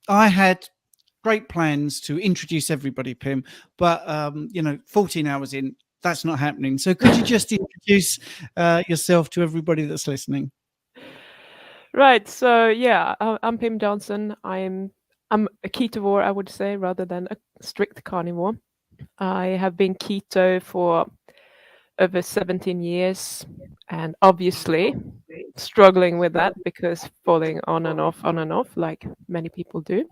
I had great plans to introduce everybody, Pim, but 14 hours in, that's not happening. So could you just introduce yourself to everybody that's listening? Right. So yeah, I'm Pim Jansson. I'm a ketovore, I would say, rather than a strict carnivore. I have been keto for over 17 years, and obviously struggling with that because falling on and off, like many people do.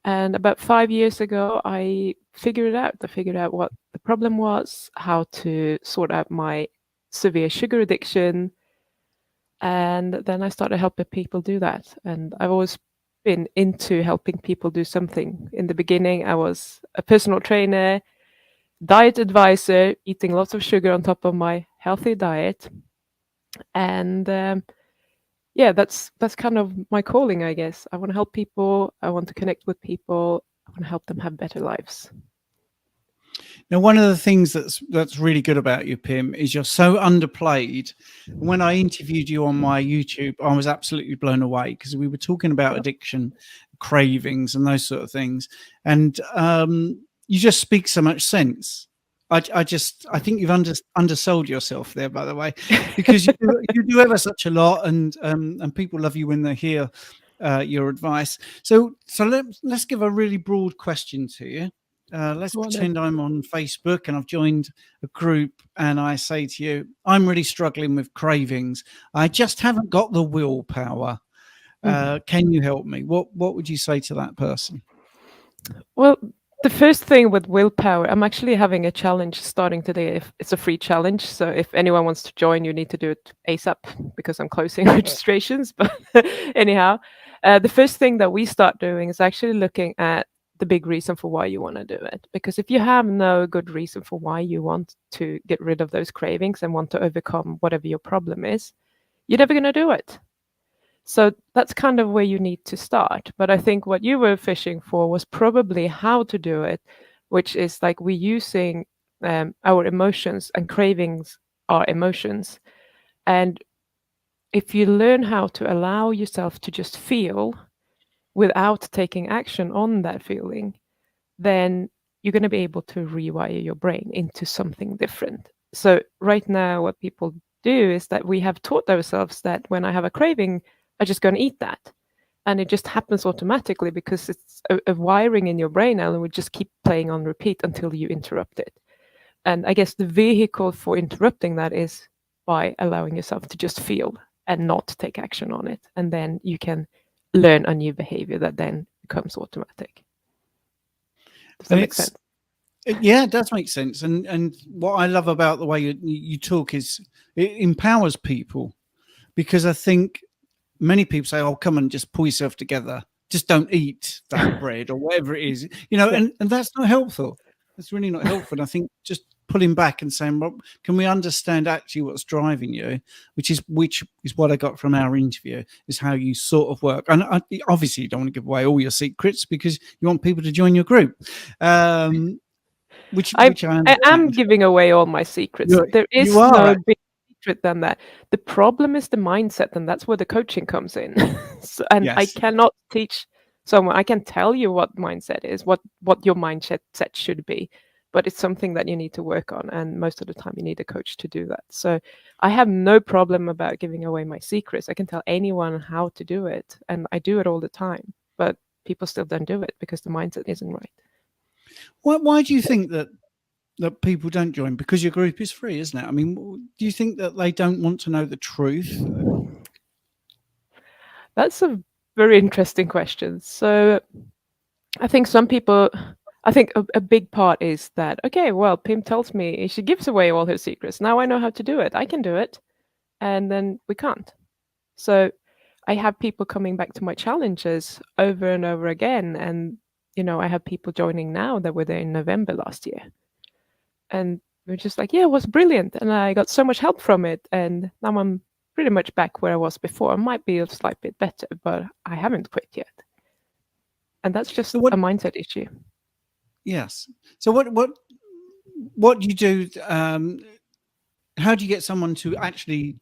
And about 5 years ago, I figured it out. I figured out what the problem was, how to sort out my severe sugar addiction, and then I started helping people do that. And I've always been into helping people do something. In the beginning, I was a personal trainer, diet advisor, eating lots of sugar on top of my healthy diet. And yeah, that's kind of my calling, I guess. I want to help people. I want to connect with people. I want to help them have better lives. Now, one of the things that's really good about you, Pim, is you're so underplayed. When I interviewed you on my YouTube, I was absolutely blown away because we were talking about addiction, cravings, and those sort of things. And you just speak so much sense. I think you've undersold yourself there, by the way, because you do ever such a lot, and people love you when they hear your advice. So let's give a really broad question to you. Let's pretend I'm on Facebook and I've joined a group, and I say to you, I'm really struggling with cravings. I just haven't got the willpower. Can you help me? What would you say to that person? Well, the first thing with willpower, I'm actually having a challenge starting today. If it's a free challenge, so if anyone wants to join, you need to do it ASAP because I'm closing registrations. But anyhow, the first thing that we start doing is actually looking at the big reason for why you want to do it. Because if you have no good reason for why you want to get rid of those cravings and want to overcome whatever your problem is, you're never going to do it. So that's kind of where you need to start. But I think what you were fishing for was probably how to do it, which is like we're using our emotions, and cravings are emotions. And if you learn how to allow yourself to just feel without taking action on that feeling, then you're going to be able to rewire your brain into something different. So right now, what people do is that we have taught ourselves that when I have a craving, I'm just going to eat that. And it just happens automatically because it's a wiring in your brain, and we just keep playing on repeat until you interrupt it. And I guess the vehicle for interrupting that is by allowing yourself to just feel and not take action on it. And then you can learn a new behavior that then becomes automatic. Does that make sense? Yeah, it does make sense. And what I love about the way you talk is it empowers people, because I think many people say, "Oh, come on, just pull yourself together. Just don't eat that bread or whatever it is," Yeah. and that's not helpful. That's really not helpful. And I think just pulling back and saying, "Well, can we understand actually what's driving you?" Which is what I got from our interview, is how you sort of work. And obviously, you don't want to give away all your secrets because you want people to join your group. Which I understand. I am giving away all my secrets. There is no big secret than that. The problem is the mindset, and that's where the coaching comes in. And I cannot teach someone. I can tell you what mindset is, what your mindset should be, but it's something that you need to work on. And most of the time, you need a coach to do that. So I have no problem about giving away my secrets. I can tell anyone how to do it, and I do it all the time. But people still don't do it because the mindset isn't right. Why do you think that people don't join? Because your group is free, isn't it? I mean, do you think that they don't want to know the truth? That's a very interesting question. So I think some people, I think a big part is that, okay, well, Pim tells me she gives away all her secrets. Now I know how to do it. I can do it. And then we can't. So I have people coming back to my challenges over and over again. And, I have people joining now that were there in November last year. And we're just like, yeah, it was brilliant. And I got so much help from it. And now I'm pretty much back where I was before. I might be a slight bit better, but I haven't quit yet. And that's just a mindset issue. Yes. So what do you do? How do you get someone to actually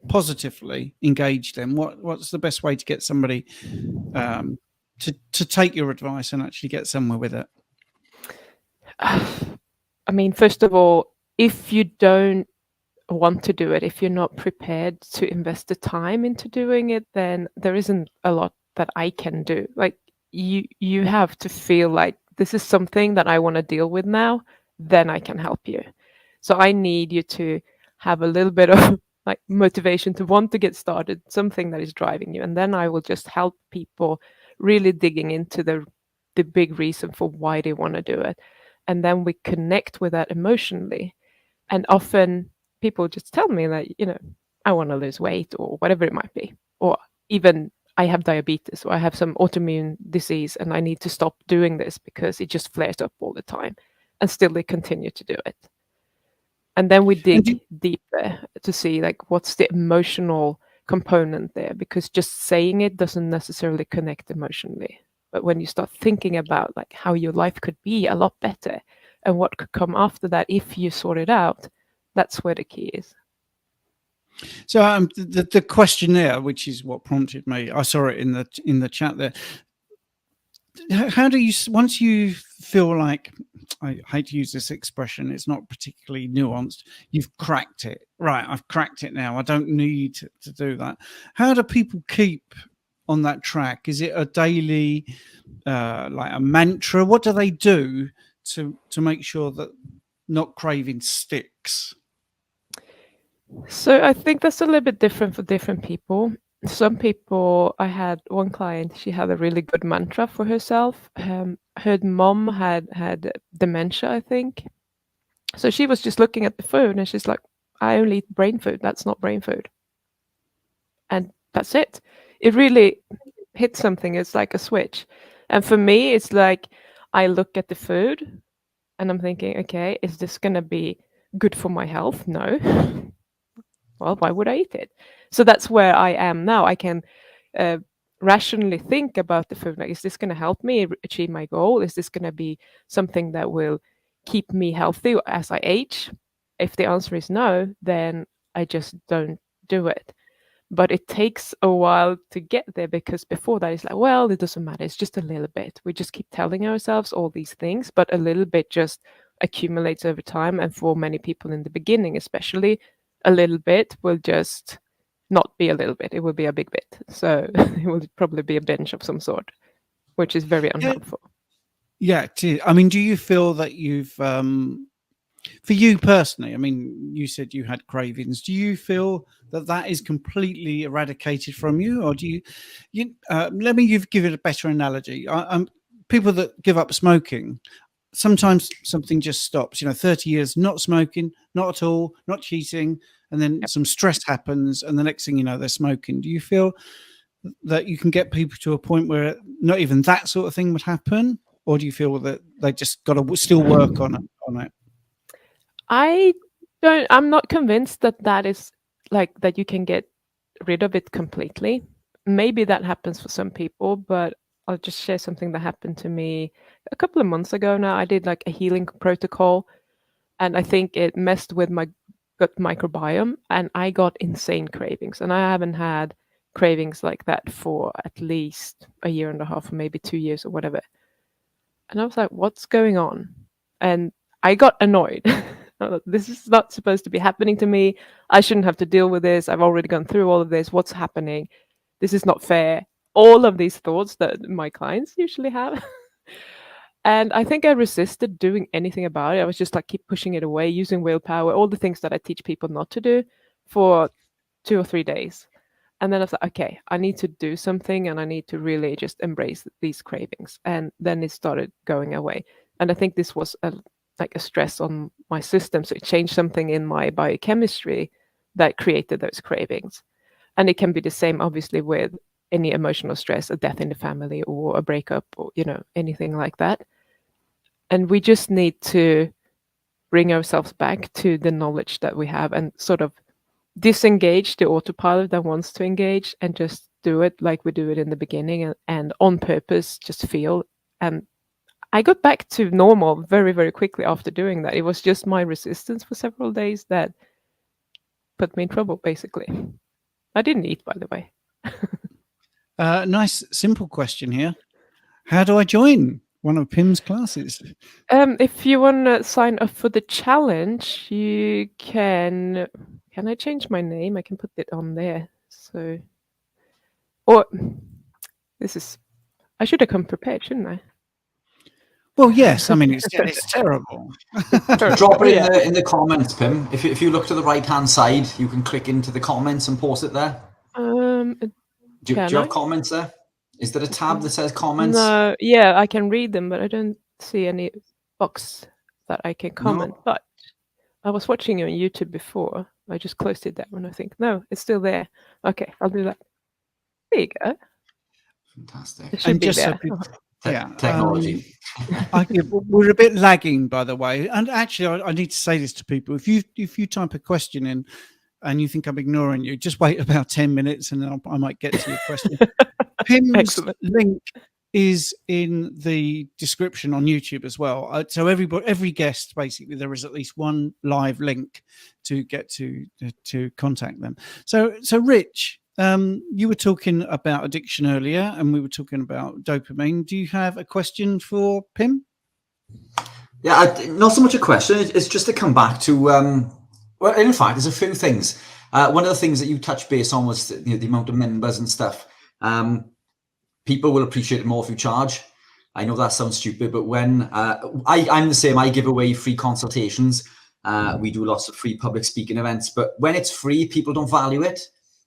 positively engage them? What's the best way to get somebody to take your advice and actually get somewhere with it? I mean, first of all, if you don't want to do it, if you're not prepared to invest the time into doing it, then there isn't a lot that I can do. Like you have to feel like this is something that I want to deal with now, then I can help you. So I need you to have a little bit of like motivation to want to get started, something that is driving you, and then I will just help people really digging into the big reason for why they want to do it, and then we connect with that emotionally. And often people just tell me that, I want to lose weight or whatever it might be, or even I have diabetes or I have some autoimmune disease and I need to stop doing this because it just flares up all the time, and still they continue to do it. And then we dig deeper to see like what's the emotional component there, because just saying it doesn't necessarily connect emotionally. But when you start thinking about like how your life could be a lot better and what could come after that if you sort it out, that's where the key is. So the question there, which is what prompted me, I saw it in the chat there. How do you, once you feel like, I hate to use this expression, it's not particularly nuanced, you've cracked it, right? I've cracked it now. I don't need to do that. How do people keep on that track? Is it a daily, like a mantra? What do they do to make sure that not craving sticks? So I think that's a little bit different for different people. Some people, I had one client, she had a really good mantra for herself. Her mom had dementia, I think. So she was just looking at the food and she's like, I only eat brain food. That's not brain food. And that's it. It really hit something. It's like a switch. And for me, it's like I look at the food and I'm thinking, okay, is this going to be good for my health? No. Well, why would I eat it? So that's where I am now. I can rationally think about the food. Like, is this going to help me achieve my goal? Is this going to be something that will keep me healthy as I age? If the answer is no, then I just don't do it. But it takes a while to get there, because before that it's like, well, it doesn't matter. It's just a little bit. We just keep telling ourselves all these things, but a little bit just accumulates over time. And for many people in the beginning, especially, a little bit will just not be a little bit. It will be a big bit. So it will probably be a binge of some sort, which is very unhelpful. Yeah. I mean, do you feel that you've, for you personally, I mean, you said you had cravings. Do you feel that is completely eradicated from you? Or do you let me give it a better analogy. People that give up smoking, sometimes something just stops, 30 years not smoking, not at all, not cheating, and then some stress happens and the next thing you know, they're smoking. Do you feel that you can get people to a point where not even that sort of thing would happen? Or do you feel that they just got to still work on it? I'm not convinced that is like that you can get rid of it completely. Maybe that happens for some people, but I'll just share something that happened to me a couple of months ago now. I did like a healing protocol, and I think it messed with my gut microbiome, and I got insane cravings. And I haven't had cravings like that for at least a year and a half, or maybe 2 years or whatever. And I was like, what's going on? And I got annoyed. This is not supposed to be happening to me. I shouldn't have to deal with this. I've already gone through all of this. What's happening? This is not fair. All of these thoughts that my clients usually have. And I think I resisted doing anything about it. I was just like, keep pushing it away, using willpower, all the things that I teach people not to do, for 2 or 3 days. And then I was like, okay, I need to do something, and I need to really just embrace these cravings. And then it started going away. And I think this was like a stress on my system. So it changed something in my biochemistry that created those cravings. And it can be the same, obviously, with any emotional stress, a death in the family or a breakup, or, anything like that. And we just need to bring ourselves back to the knowledge that we have and sort of disengage the autopilot that wants to engage, and just do it like we do it in the beginning, and on purpose, just feel. And I got back to normal very, very quickly after doing that. It was just my resistance for several days that put me in trouble, basically. I didn't eat, by the way. Nice, simple question here. How do I join one of Pim's classes? If you want to sign up for the challenge, you can. Can I change my name? I can put it on there. So, or this is. I should have come prepared, shouldn't I? Well, yes. I mean, it's terrible. Drop it in the comments, Pim. If you look to the right-hand side, you can click into the comments and post it there. Do you have comments there? Is there a tab that says comments? No, yeah, I can read them, but I don't see any box that I can comment. No. But I was watching you on YouTube before. I just closed it down and I think, no, it's still there. Okay, I'll do that. There you go. Fantastic. It should be there. Technology. We're a bit lagging, by the way. And actually, I need to say this to people. If you type a question in and you think I'm ignoring you, just wait about 10 minutes and then I might get to your question. Pim's link is in the description on YouTube as well. So every guest, basically, there is at least one live link to get to contact them. So Rich, you were talking about addiction earlier, and we were talking about dopamine. Do you have a question for Pim? Yeah, not so much a question. It's just to come back to. Well, in fact, there's a few things. One of the things that you touched base on was the amount of members and stuff. People will appreciate it more if you charge. I know that sounds stupid, but when I'm the same, I give away free consultations. We do lots of free public speaking events, but when it's free, people don't value it.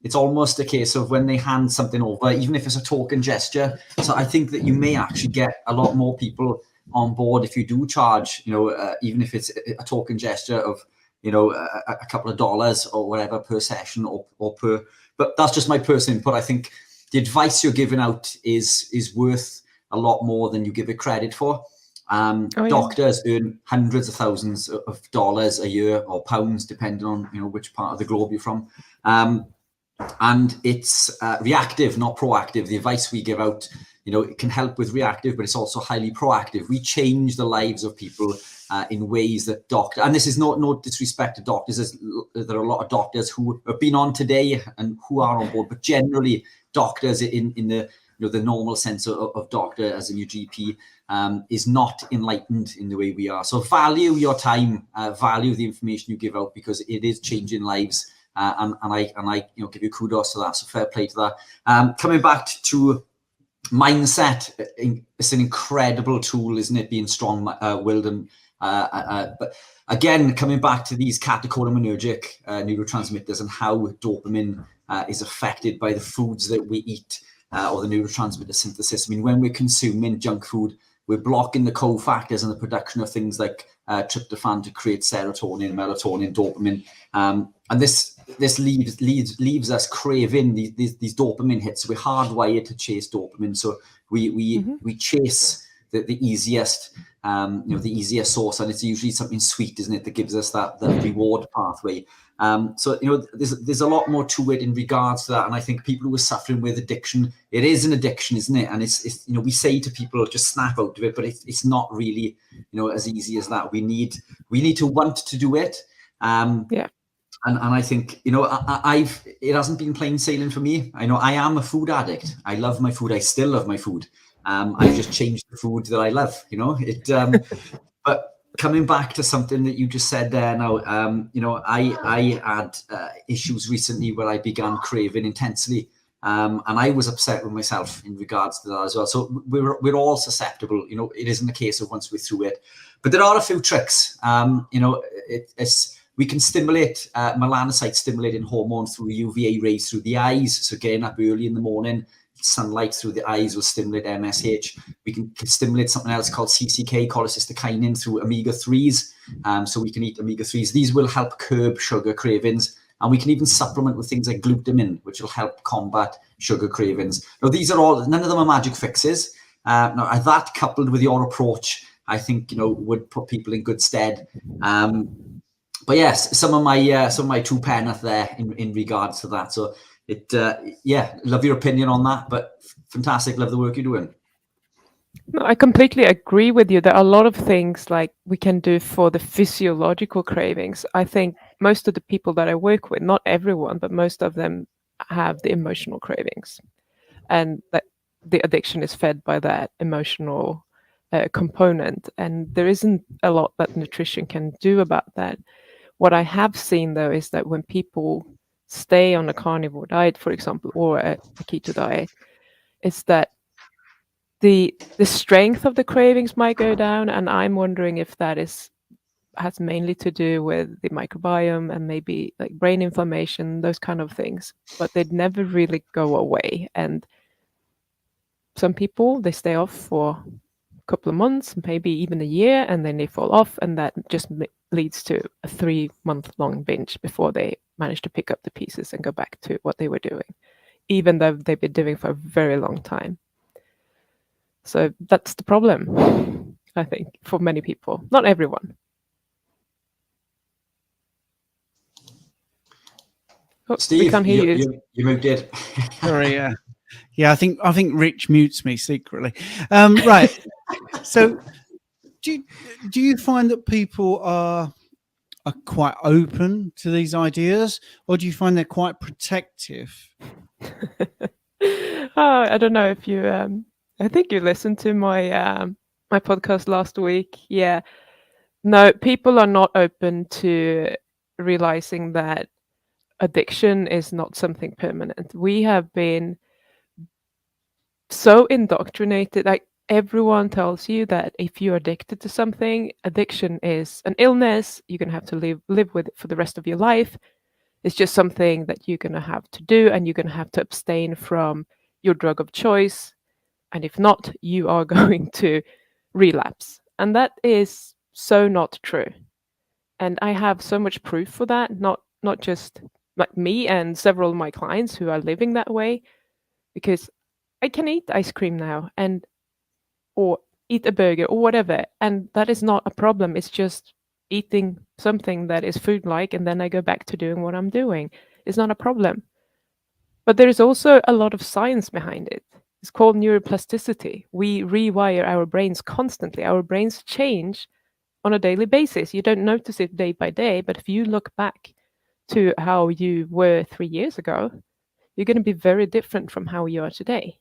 It's almost a case of when they hand something over, even if it's a token gesture. So I think that you may actually get a lot more people on board if you do charge, even if it's a token gesture of, a couple of dollars or whatever per session or per, but that's just my personal input. I think the advice you're giving out is worth a lot more than you give it credit for. Doctors earn hundreds of thousands of dollars a year or pounds, depending on which part of the globe you're from. And it's reactive, not proactive. The advice we give out, it can help with reactive, but it's also highly proactive. We change the lives of people in ways that and this is no disrespect to doctors. There are a lot of doctors who have been on today and who are on board, but generally doctors in the the normal sense of doctor as in your GP is not enlightened in the way we are. So value your time, value the information you give out, because it is changing lives. And I give you kudos to that. So fair play to that. Coming back to mindset, it's an incredible tool, isn't it? Being strong-willed and but again, coming back to these catecholinergic neurotransmitters and how dopamine is affected by the foods that we eat or the neurotransmitter synthesis. I mean, when we're consuming junk food, we're blocking the cofactors and the production of things like tryptophan to create serotonin, melatonin, dopamine, and this leaves us craving these dopamine hits. We're hardwired to chase dopamine, so we chase the easiest, the easiest source, and it's usually something sweet, isn't it, that gives us that reward pathway. So there's a lot more to it in regards to that, and I think people who are suffering with addiction, it is an addiction, isn't it? And it's we say to people, just snap out of it, but it's not really as easy as that. We need to want to do it. And I think it hasn't been plain sailing for me. I know I am a food addict. I love my food. I still love my food. I've just changed the food that I love. But coming back to something that you just said there now, I had issues recently where I began craving intensely, and I was upset with myself in regards to that as well. So we're all susceptible. It isn't a case of once we're through it, but there are a few tricks. We can stimulate melanocyte stimulating hormone through UVA rays through the eyes. So getting up early in the morning, sunlight through the eyes will stimulate MSH. We can stimulate something else called CCK, cholecystokinin, through omega-3s. So we can eat omega-3s. These will help curb sugar cravings. And we can even supplement with things like glutamine, which will help combat sugar cravings. Now, none of them are magic fixes. Now, that coupled with your approach, I think, would put people in good stead. But yes, some of my two penneth there in regards to that. So love your opinion on that, but fantastic. Love the work you're doing. No, I completely agree with you. There are a lot of things like we can do for the physiological cravings. I think most of the people that I work with, not everyone, but most of them have the emotional cravings. And the addiction is fed by that emotional component, and there isn't a lot that nutrition can do about that. What I have seen, though, is that when people stay on a carnivore diet, for example, or a keto diet, is that the strength of the cravings might go down, and I'm wondering if that has mainly to do with the microbiome and maybe like brain inflammation, those kind of things. But they never really go away, and some people, they stay off for a couple of months, maybe even a year, and then they fall off, and that just leads to a 3-month-long binge before they manage to pick up the pieces and go back to what they were doing, even though they've been doing for a very long time. So that's the problem, I think, for many people. Not everyone. Oh, Steve, we can't hear you. You muted. Sorry, yeah. I think Rich mutes me secretly. Right. So, do you find that people are quite open to these ideas, or do you find they're quite protective? I don't know if you. I think you listened to my my podcast last week. Yeah. No, people are not open to realizing that addiction is not something permanent. We have been so indoctrinated. Like, everyone tells you that if you're addicted to something, addiction is an illness. You're gonna have to live with it for the rest of your life. It's just something that you're gonna have to do, and you're gonna have to abstain from your drug of choice. And if not, you are going to relapse. And that is so not true. And I have so much proof for that, not just like me and several of my clients who are living that way, because I can eat ice cream now or eat a burger or whatever, and that is not a problem. It's just eating something that is food-like, and then I go back to doing what I'm doing. It's not a problem. But there is also a lot of science behind it. It's called neuroplasticity. We rewire our brains constantly. Our brains change on a daily basis. You don't notice it day by day, but if you look back to how you were 3 years ago, you're going to be very different from how you are today.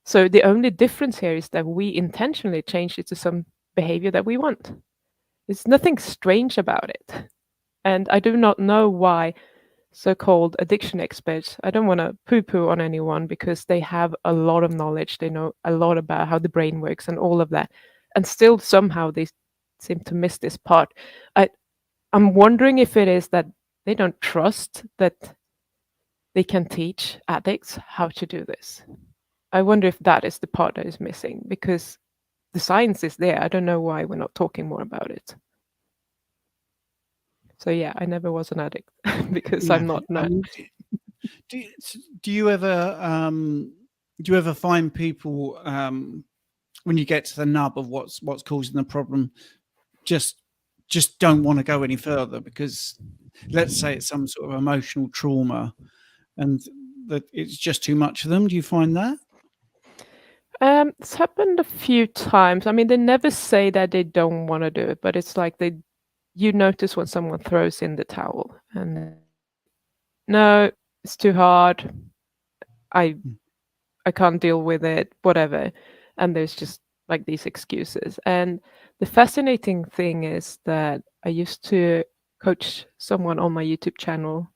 So the only difference here is that we intentionally change it to some behavior that we want. There's nothing strange about it. And I do not know why so-called addiction experts, I don't want to poo-poo on anyone, because they have a lot of knowledge. They know a lot about how the brain works and all of that. And still somehow they seem to miss this part. I'm wondering if it is that they don't trust that they can teach addicts how to do this. I wonder if that is the part that is missing, because the science is there. I don't know why we're not talking more about it. So yeah, I never was an addict because I'm not now. Do you ever find people when you get to the nub of what's causing the problem, just don't want to go any further because, let's say, it's some sort of emotional trauma, and that it's just too much for them? Do you find that? It's happened a few times. I mean, they never say that they don't want to do it, but it's like you notice when someone throws in the towel and no, it's too hard. I can't deal with it, whatever. And there's just like these excuses. And the fascinating thing is that I used to coach someone on my YouTube channel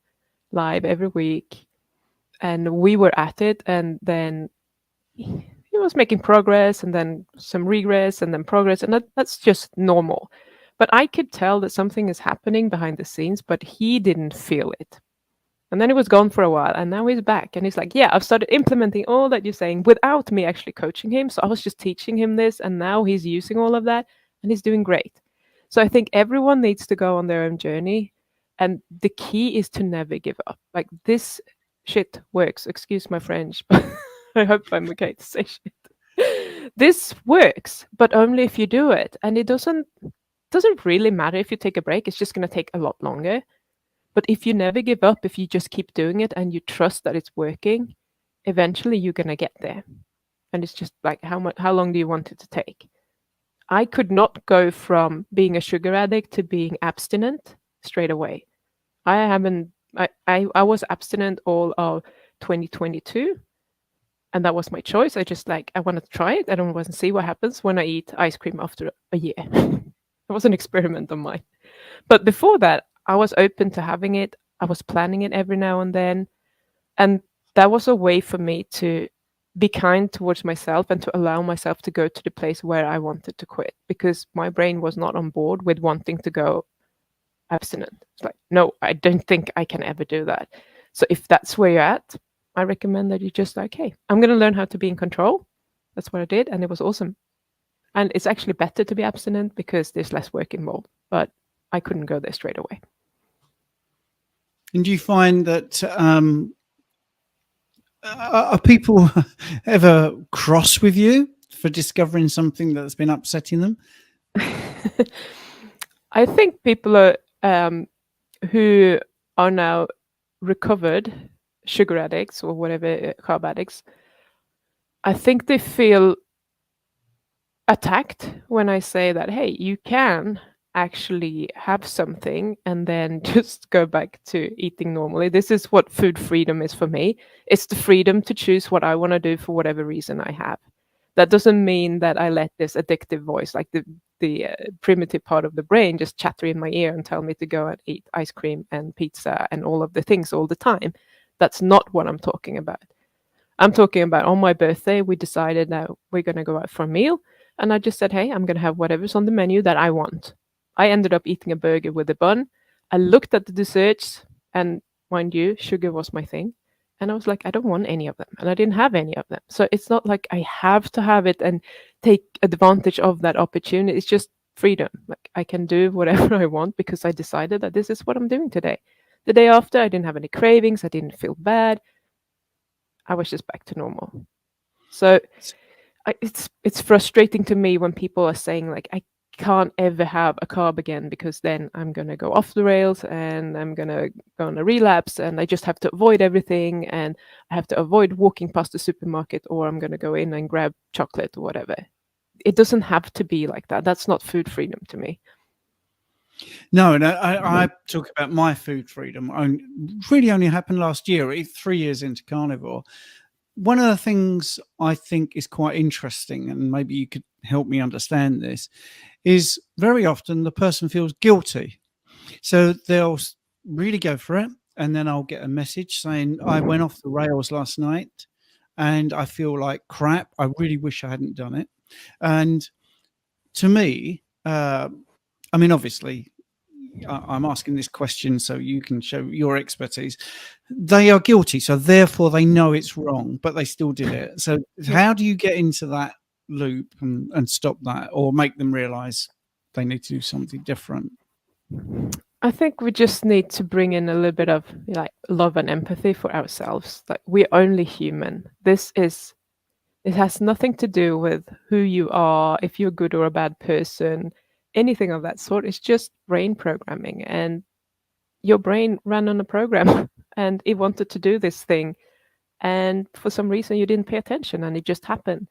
live every week, and we were at it, and then he was making progress, and then some regress, and then progress, and that's just normal. But I could tell that something is happening behind the scenes, but he didn't feel it. And then he was gone for a while, and now he's back, and he's like, yeah, I've started implementing all that you're saying without me actually coaching him. So I was just teaching him this, and now he's using all of that, and he's doing great. So I think everyone needs to go on their own journey, and the key is to never give up. Like, this shit works. Excuse my French, but I hope I'm okay to say shit. This works, but only if you do it. And it doesn't really matter if you take a break. It's just going to take a lot longer. But if you never give up, if you just keep doing it and you trust that it's working, eventually you're going to get there. And it's just like, how long do you want it to take? I could not go from being a sugar addict to being abstinent straight away. I was abstinent all of 2022. And that was my choice. I wanted to try it. I don't want to see what happens when I eat ice cream after a year. It was an experiment on mine. But before that, I was open to having it. I was planning it every now and then. And that was a way for me to be kind towards myself and to allow myself to go to the place where I wanted to quit, because my brain was not on board with wanting to go abstinent. It's like, no, I don't think I can ever do that. So if that's where you're at, I recommend that you just like, hey, I'm going to learn how to be in control. That's what I did. And it was awesome. And it's actually better to be abstinent because there's less work involved. But I couldn't go there straight away. And do you find that are people ever cross with you for discovering something that's been upsetting them? I think people are who are now recovered sugar addicts or whatever, carb addicts, I think they feel attacked when I say that, hey, you can actually have something and then just go back to eating normally. This is what food freedom is for me. It's the freedom to choose what I want to do for whatever reason I have. That doesn't mean that I let this addictive voice, like the primitive part of the brain, just chatter in my ear and tell me to go and eat ice cream and pizza and all of the things all the time. That's not what I'm talking about. I'm talking about on my birthday, we decided now we're going to go out for a meal. And I just said, hey, I'm going to have whatever's on the menu that I want. I ended up eating a burger with a bun. I looked at the desserts, and mind you, sugar was my thing. And I was like, I don't want any of them. And I didn't have any of them. So it's not like I have to have it and take advantage of that opportunity. It's just freedom. Like I can do whatever I want because I decided that this is what I'm doing today. The day after, I didn't have any cravings. I didn't feel bad. I was just back to normal. So it's frustrating to me when people are saying like, I can't ever have a carb again because then I'm going to go off the rails and I'm going to go on a relapse and I just have to avoid everything and I have to avoid walking past the supermarket or I'm going to go in and grab chocolate or whatever. It doesn't have to be like that. That's not food freedom to me. No, I talk about my food freedom. Really only happened last year, 3 years into carnivore. One of the things I think is quite interesting, and maybe you could help me understand this, is very often the person feels guilty. So they'll really go for it, and then I'll get a message saying, I went off the rails last night and I feel like crap. I really wish I hadn't done it. And to me, I mean, obviously, I'm asking this question so you can show your expertise. They are guilty, so therefore they know it's wrong, but they still did it. So how do you get into that loop and stop that, or make them realize they need to do something different? I think we just need to bring in a little bit of like love and empathy for ourselves. Like we're only human. It has nothing to do with who you are, if you're a good or a bad person, anything of that sort. It's just brain programming, and your brain ran on a program and it wanted to do this thing. And for some reason you didn't pay attention and it just happened.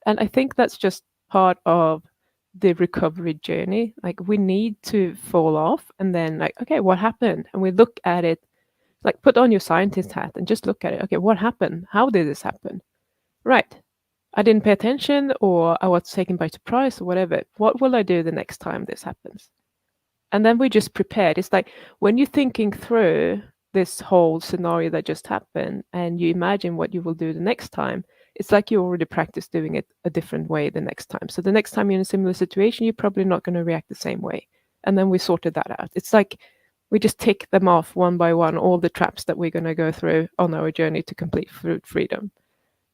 And I think that's just part of the recovery journey. Like we need to fall off and then like, okay, what happened? And we look at it, like put on your scientist hat and just look at it. Okay, what happened? How did this happen? Right. I didn't pay attention, or I was taken by surprise, or whatever. What will I do the next time this happens? And then we just prepared. It's like when you're thinking through this whole scenario that just happened and you imagine what you will do the next time, it's like you already practiced doing it a different way the next time. So the next time you're in a similar situation, you're probably not going to react the same way. And then we sorted that out. It's like we just tick them off one by one, all the traps that we're going to go through on our journey to complete food freedom.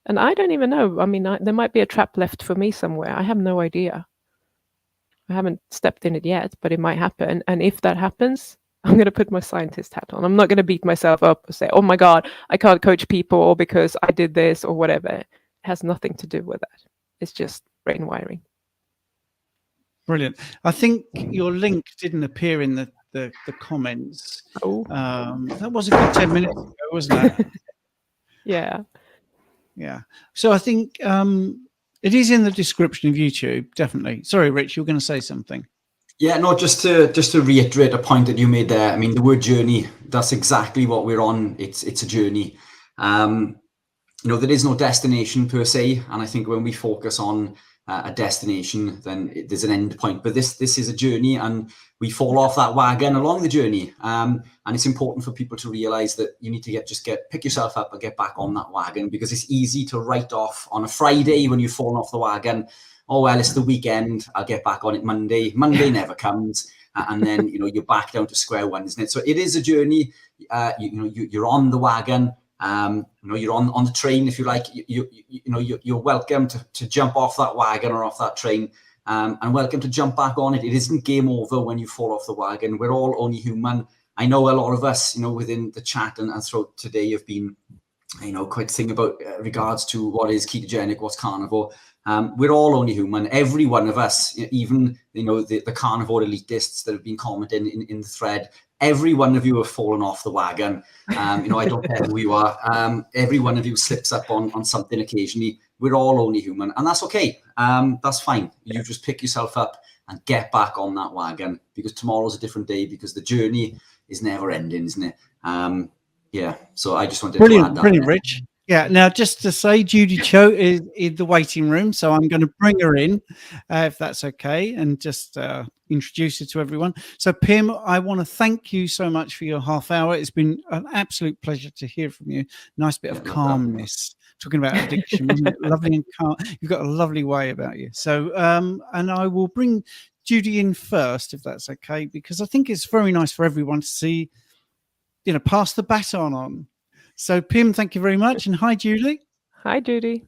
And I don't even know. I mean, there might be a trap left for me somewhere. I have no idea. I haven't stepped in it yet, but it might happen. And if that happens, I'm going to put my scientist hat on. I'm not going to beat myself up or say, oh my God, I can't coach people because I did this or whatever. It has nothing to do with that. It's just brain wiring. Brilliant. I think your link didn't appear in the comments. Oh. That was a good 10 minutes ago, wasn't it? Yeah. Yeah. So I think it is in the description of YouTube, definitely. Sorry, Rich, you were going to say something. Yeah, no, just to reiterate a point that you made there. I mean, the word journey, that's exactly what we're on. It's a journey. there is no destination per se. And I think when we focus on a destination, then there's an end point. But this is a journey, and we fall off that wagon along the journey. And it's important for people to realize that you need to pick yourself up and get back on that wagon, because it's easy to write off on a Friday when you've fallen off the wagon. Oh, well, it's the weekend, I'll get back on it Monday. Monday never comes. And then, you're back down to square one, isn't it? So it is a journey. You're on the wagon. You're on the train, if you like. You're welcome to jump off that wagon or off that train, and welcome to jump back on it. It isn't game over when you fall off the wagon. We're all only human. I know a lot of us, within the chat and throughout today have been, quite thinking about regards to what is ketogenic, what's carnivore. We're all only human. Every one of us, even the carnivore elitists that have been commenting in the thread, every one of you have fallen off the wagon. I don't care who you are. Every one of you slips up on something occasionally. We're all only human, and that's okay. That's fine. You just pick yourself up and get back on that wagon, because tomorrow's a different day, because the journey is never ending, isn't it? Yeah. So I just wanted to add that. Brilliant, Rich. Yeah. Now, just to say, Judy Cho is in the waiting room, so I'm going to bring her in, if that's okay, and just introduce her to everyone. So, Pim, I want to thank you so much for your half hour. It's been an absolute pleasure to hear from you. Nice bit of calmness, talking about addiction, wasn't it? Lovely and calm. You've got a lovely way about you. So, and I will bring Judy in first, if that's okay, because I think it's very nice for everyone to see, pass the baton on. So, Pim, thank you very much. And hi, Julie. Hi, Judy.